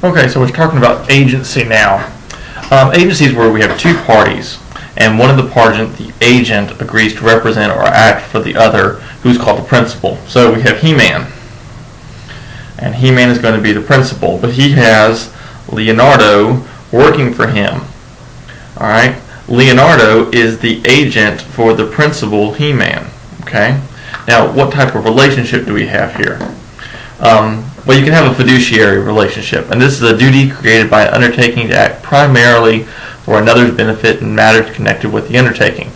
Okay, so we're talking about agency now. Agency is where we have two parties, and one of the agent agrees to represent or act for the other, who's called the principal. So we have He-Man, and He-Man is going to be the principal, but he has Leonardo working for him. All right, Leonardo is the agent for the principal He-Man. Okay, now what type of relationship do we have here? Well, you can have a fiduciary relationship, and this is a duty created by an undertaking to act primarily for another's benefit in matters connected with the undertaking.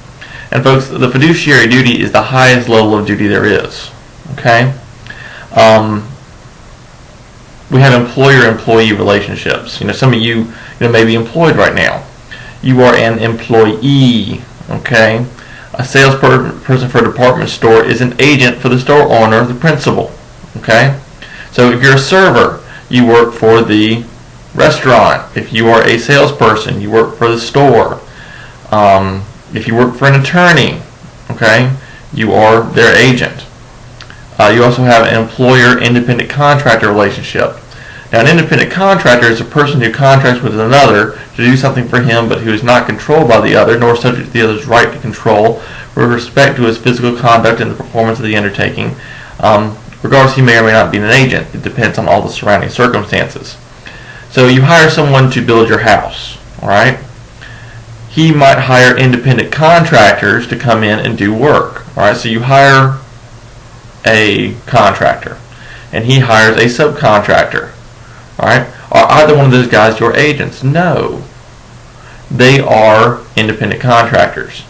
And folks, the fiduciary duty is the highest level of duty there is. Okay? We have employer-employee relationships. Some of you may be employed right now. You are an employee. Okay? A salesperson for a department store is an agent for the store owner, the principal. Okay? So if you're a server, you work for the restaurant. If you are a salesperson, you work for the store. If you work for an attorney, okay, you are their agent. You also have an employer-independent contractor relationship. Now, an independent contractor is a person who contracts with another to do something for him, but who is not controlled by the other, nor subject to the other's right to control with respect to his physical conduct and the performance of the undertaking. Regardless, he may or may not be an agent. It depends on all the surrounding circumstances. So you hire someone to build your house, all right? He might hire independent contractors to come in and do work, all right? So you hire a contractor, and he hires a subcontractor, all right? Are either one of those guys your agents? No. They are independent contractors.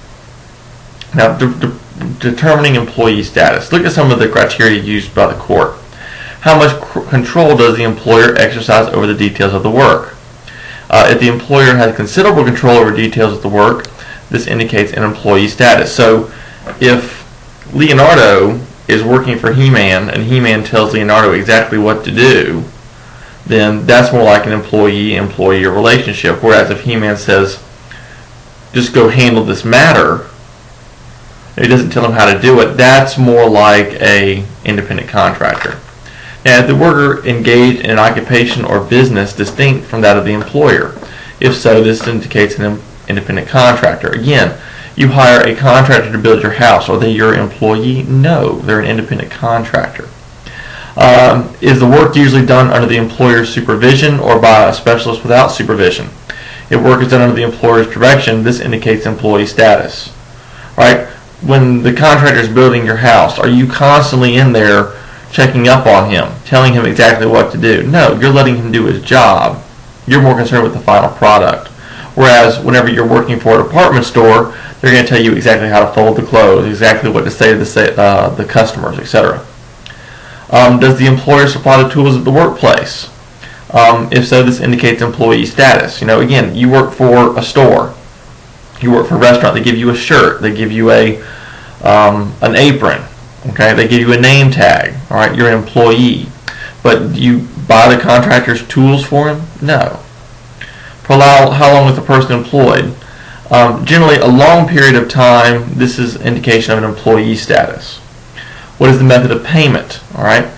Now, determining employee status. Look at some of the criteria used by the court. How much control does the employer exercise over the details of the work? If the employer has considerable control over details of the work, this indicates an employee status. So if Leonardo is working for He-Man and He-Man tells Leonardo exactly what to do, then that's more like an employee-employee relationship. Whereas if He-Man says, just go handle this matter, he doesn't tell him how to do it, that's more like a independent contractor. Now, if the worker engaged in an occupation or business distinct from that of the employer, if so, this indicates an independent contractor. Again, you hire a contractor to build your house. Are they your employee? No, they're an independent contractor. Is the work usually done under the employer's supervision or by a specialist without supervision? If work is done under the employer's direction, this indicates employee status. Right? When the contractor is building your house, are you constantly in there checking up on him, telling him exactly what to do? No, you're letting him do his job. You're more concerned with the final product. Whereas whenever you're working for a department store, they're going to tell you exactly how to fold the clothes, exactly what to say to the customers, etc. Does the employer supply the tools at the workplace? If so, this indicates employee status. Again, you work for a store. You work for a restaurant. They give you a shirt. They give you an apron. Okay, they give you a name tag. All right, you're an employee. But do you buy the contractor's tools for him? No. For how long is the person employed? Generally, a long period of time. This is indication of an employee status. What is the method of payment? All right,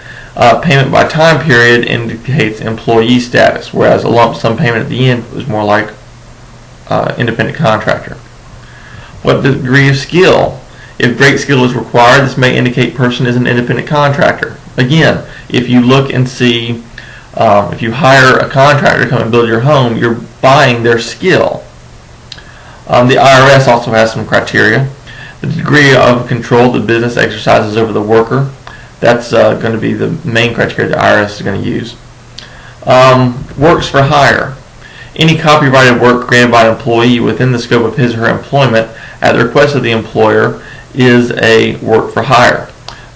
payment by time period indicates employee status, whereas a lump sum payment at the end is more like independent contractor. What degree of skill? If great skill is required, this may indicate person is an independent contractor. Again, if you look and see, if you hire a contractor to come and build your home, you're buying their skill. The IRS also has some criteria. The degree of control the business exercises over the worker. That's going to be the main criteria the IRS is going to use. Works for hire. Any copyrighted work created by an employee within the scope of his or her employment at the request of the employer is a work for hire.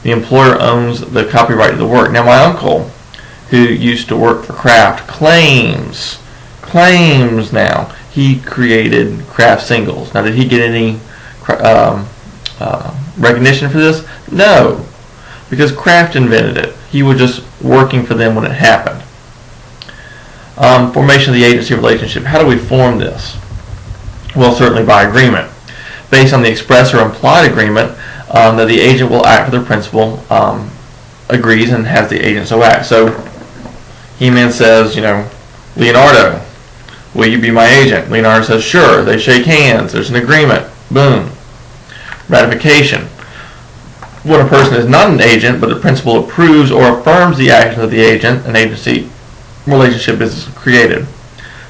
The employer owns the copyright of the work. Now, my uncle, who used to work for Kraft, claims now he created Kraft singles. Now, did he get any recognition for this? No, because Kraft invented it. He was just working for them when it happened. Formation of the agency relationship. How do we form this? Well, certainly by agreement. Based on the express or implied agreement that the agent will act for the principal, agrees and has the agent so act. So He-Man says, Leonardo, will you be my agent? Leonardo says, sure. They shake hands. There's an agreement. Boom. Ratification. When a person is not an agent, but the principal approves or affirms the actions of the agent, an agency relationship is created.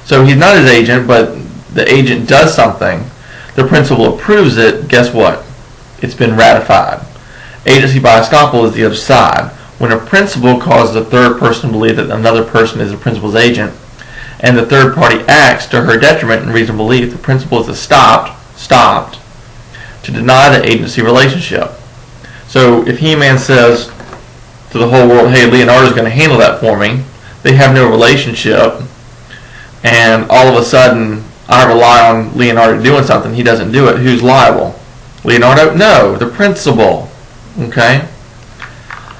So he's not his agent, but the agent does something. The principal approves it. Guess what? It's been ratified. Agency by estoppel is the other side. When a principal causes a third person to believe that another person is the principal's agent, and the third party acts to her detriment in reasonable belief, the principal is stopped to deny the agency relationship. So if He-Man says to the whole world, hey, Leonardo's going to handle that for me, they have no relationship, and all of a sudden I rely on Leonardo doing something, he doesn't do it, who's liable? Leonardo? No, the principal. Okay?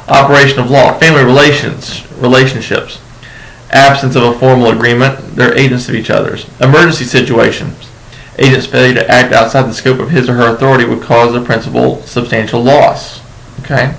Operation of law, family relationships. Absence of a formal agreement, they're agents of each other's. Emergency situations. Agent's failure to act outside the scope of his or her authority would cause the principal substantial loss. Okay?